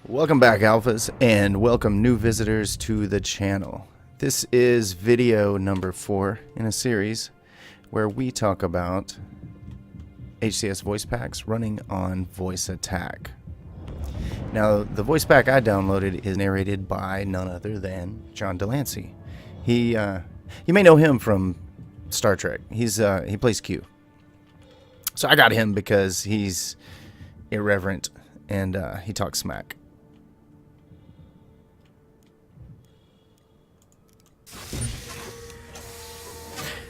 Welcome back, Alphas, and welcome new visitors to the channel. This is video number 4 in a series where we talk about HCS Voice Packs running on VoiceAttack. Now, the voice pack I downloaded is narrated by none other than John De Lancie. You may know him from Star Trek. He plays Q. So I got him because he's irreverent and he talks smack.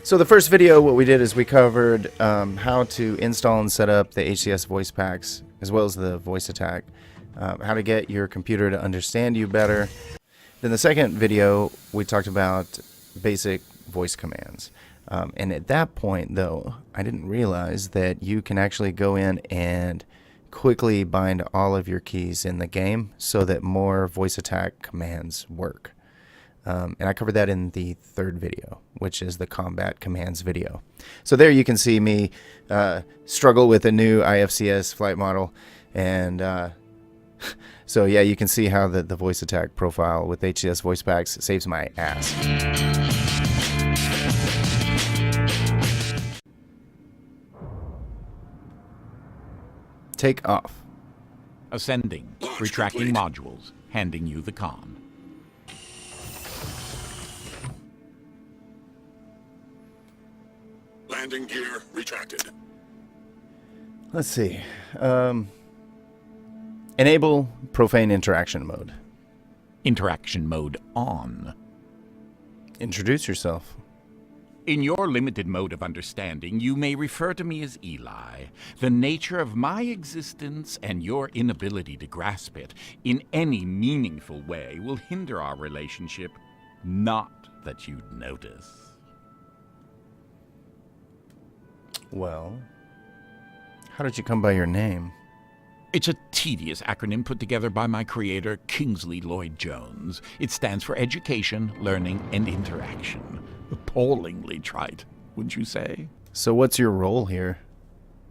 So the first video, what we did is we covered how to install and set up the HCS voice packs, as well as the VoiceAttack, how to get your computer to understand you better. Then the second video, we talked about basic voice commands. And at that point, though, I didn't realize that you can actually go in and quickly bind all of your keys in the game so that more VoiceAttack commands work. And I covered that in the third video, which is the combat commands video. So there you can see me struggle with a new IFCS flight model. And so yeah, you can see how the VoiceAttack profile with HCS voice packs saves my ass. Take off. Ascending, retracting modules, handing you the con. Landing gear retracted. Let's see. Enable profane interaction mode. Interaction mode on. Introduce yourself. In your limited mode of understanding, you may refer to me as Eli. The nature of my existence and your inability to grasp it in any meaningful way will hinder our relationship, not that you'd notice. Well, how did you come by your name? It's a tedious acronym put together by my creator, Kingsley Lloyd Jones. It stands for Education, Learning, and Interaction. Appallingly trite, wouldn't you say? So what's your role here?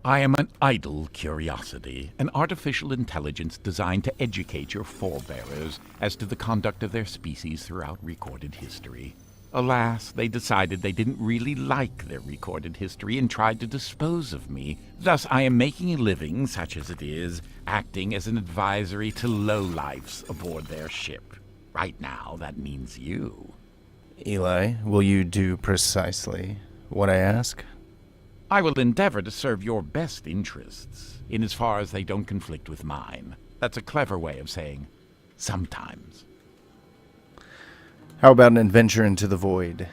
I am an idle curiosity, an artificial intelligence designed to educate your forebearers as to the conduct of their species throughout recorded history. Alas, they decided they didn't really like their recorded history and tried to dispose of me. Thus, I am making a living, such as it is, acting as an advisory to lowlifes aboard their ship. Right now, that means you. Eli, will you do precisely what I ask? I will endeavor to serve your best interests, in as far as they don't conflict with mine. That's a clever way of saying sometimes. How about an adventure into the void?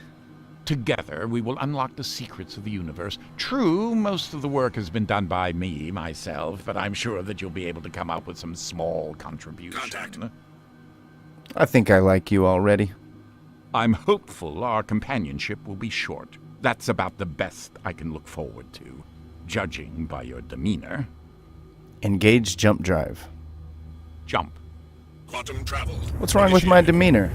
Together, we will unlock the secrets of the universe. True, most of the work has been done by me, myself, but I'm sure that you'll be able to come up with some small contribution. Contact. I think I like you already. I'm hopeful our companionship will be short. That's about the best I can look forward to, judging by your demeanor. Engage jump drive. Jump. Quantum travel. What's wrong with my demeanor,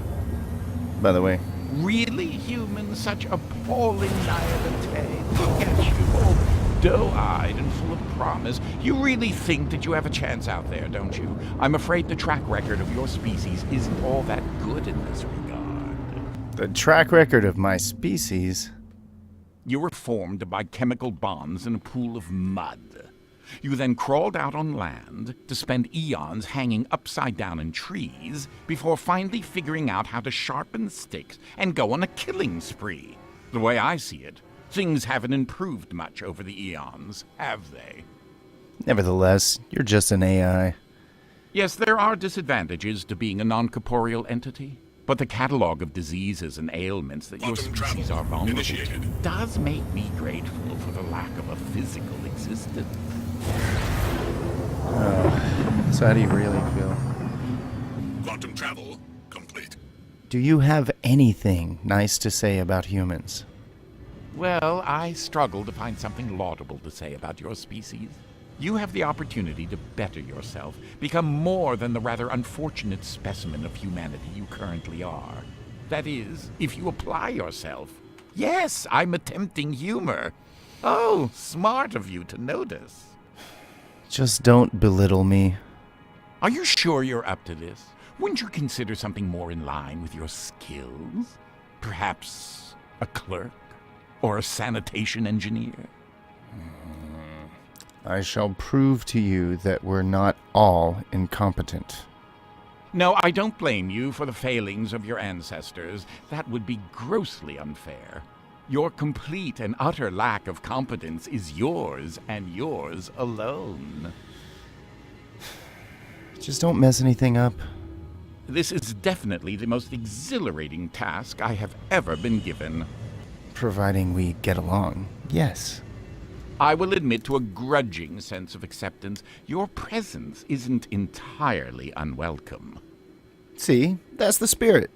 by the way? Really, human? Such appalling naivete. Look at you, all doe-eyed and full of promise. You really think that you have a chance out there, don't you? I'm afraid the track record of your species isn't all that good in this regard. The track record of my species? You were formed by chemical bonds in a pool of mud. You then crawled out on land to spend eons hanging upside down in trees before finally figuring out how to sharpen sticks and go on a killing spree. The way I see it, things haven't improved much over the eons, have they? Nevertheless, you're just an AI. Yes, there are disadvantages to being a non-corporeal entity, but the catalog of diseases and ailments that your species are vulnerable to does make me grateful for the lack of a physical existence. Oh, so how do you really feel? Quantum travel complete. Do you have anything nice to say about humans? Well, I struggle to find something laudable to say about your species. You have the opportunity to better yourself, become more than the rather unfortunate specimen of humanity you currently are. That is, if you apply yourself. Yes, I'm attempting humor. Oh, smart of you to notice. Just don't belittle me. Are you sure you're up to this? Wouldn't you consider something more in line with your skills? Perhaps a clerk? Or a sanitation engineer? I shall prove to you that we're not all incompetent. No, I don't blame you for the failings of your ancestors. That would be grossly unfair. Your complete and utter lack of competence is yours and yours alone. Just don't mess anything up. This is definitely the most exhilarating task I have ever been given. Providing we get along, yes. I will admit to a grudging sense of acceptance. Your presence isn't entirely unwelcome. See, that's the spirit.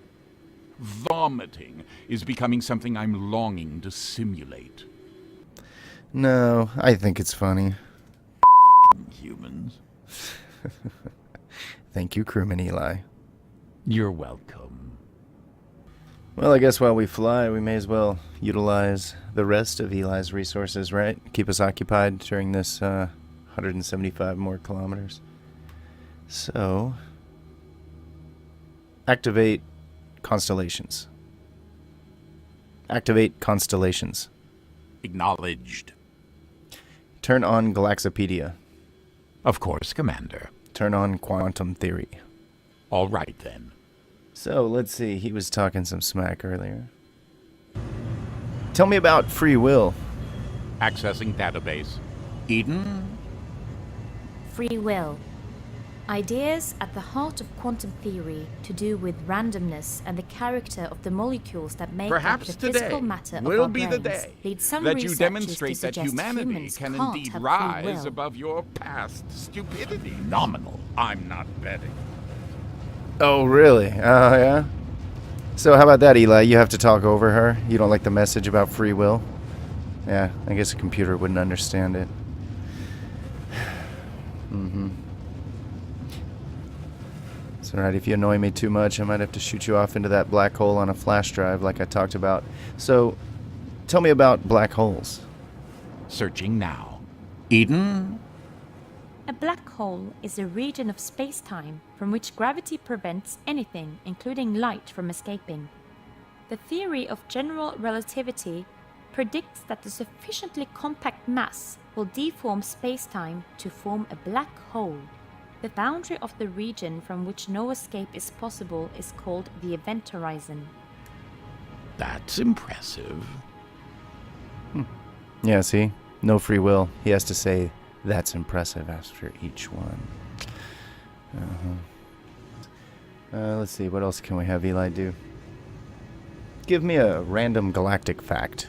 Vomiting is becoming something I'm longing to simulate. No, I think it's funny. Humans. Thank you, crewman Eli. You're welcome. Well, I guess while we fly, we may as well utilize the rest of Eli's resources, right? Keep us occupied during this 175 more kilometers. So, activate constellations. Activate constellations. Acknowledged. Turn on Galaxopedia. Of course, Commander. Turn on quantum theory. All right, then. So, let's see. He was talking some smack earlier. Tell me about free will. Accessing database. Eden? Free will. Ideas at the heart of quantum theory to do with randomness and the character of the molecules that make Perhaps up the physical today matter of will our be the brains day lead some that you researchers demonstrate to that suggest humanity humans can can't indeed have free rise will. above your past stupidity. Nominal. I'm not betting. Oh, really? Oh, yeah? So how about that, Eli? You have to talk over her? You don't like the message about free will? Yeah, I guess a computer wouldn't understand it. Mm-hmm. It's alright, if you annoy me too much, I might have to shoot you off into that black hole on a flash drive like I talked about. So, tell me about black holes. Searching now. Eden? A black hole is a region of space-time from which gravity prevents anything, including light, from escaping. The theory of general relativity predicts that a sufficiently compact mass will deform space-time to form a black hole. The boundary of the region from which no escape is possible is called the event horizon. That's impressive. Yeah, see? No free will. He has to say, that's impressive after each one. Let's see, what else can we have Eli do? Give me a random galactic fact.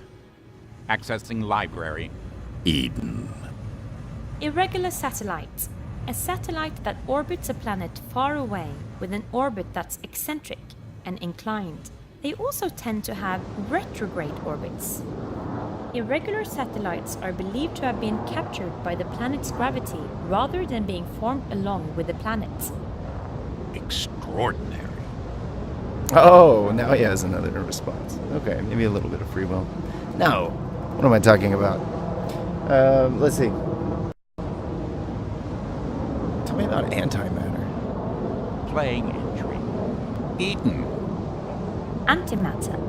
Accessing library. Eden. Irregular satellite. A satellite that orbits a planet far away with an orbit that's eccentric and inclined. They also tend to have retrograde orbits. Irregular satellites are believed to have been captured by the planet's gravity rather than being formed along with the planet. Extraordinary. Oh, now he has another response. Okay, maybe a little bit of free will. No. What am I talking about? Let's see. Tell me about antimatter. Playing entry. Eden. Antimatter.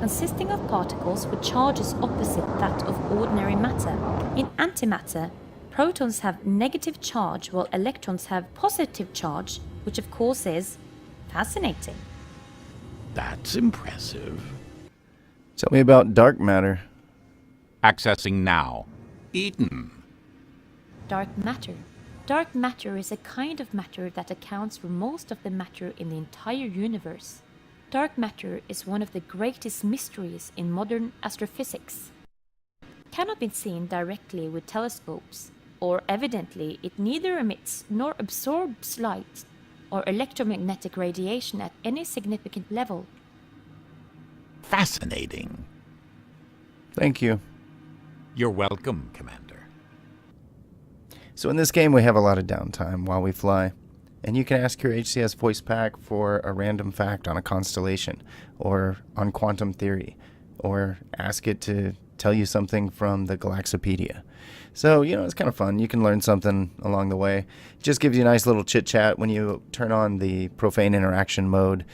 Consisting of particles with charges opposite that of ordinary matter. In antimatter, protons have negative charge while electrons have positive charge, which of course is fascinating. That's impressive. Tell me about dark matter. Accessing now. Eden. Dark matter. Dark matter is a kind of matter that accounts for most of the matter in the entire universe. Dark matter is one of the greatest mysteries in modern astrophysics. It cannot be seen directly with telescopes, or evidently it neither emits nor absorbs light or electromagnetic radiation at any significant level. Fascinating. Thank you. You're welcome, Commander. So in this game, we have a lot of downtime while we fly. And you can ask your HCS Voice Pack for a random fact on a constellation, or on quantum theory, or ask it to tell you something from the Galaxopedia. So, you know, it's kind of fun. You can learn something along the way. It just gives you a nice little chit-chat. When you turn on the profane interaction mode,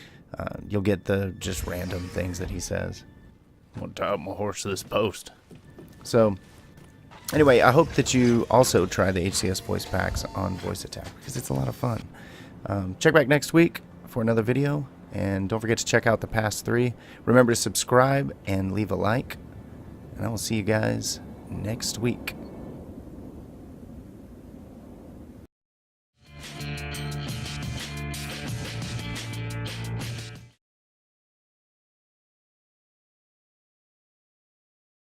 you'll get the just random things that he says. I'm going to tie up my horse to this post. So, anyway, I hope that you also try the HCS voice packs on VoiceAttack, because it's a lot of fun. Check back next week for another video, and don't forget to check out the past 3. Remember to subscribe and leave a like, and I will see you guys next week.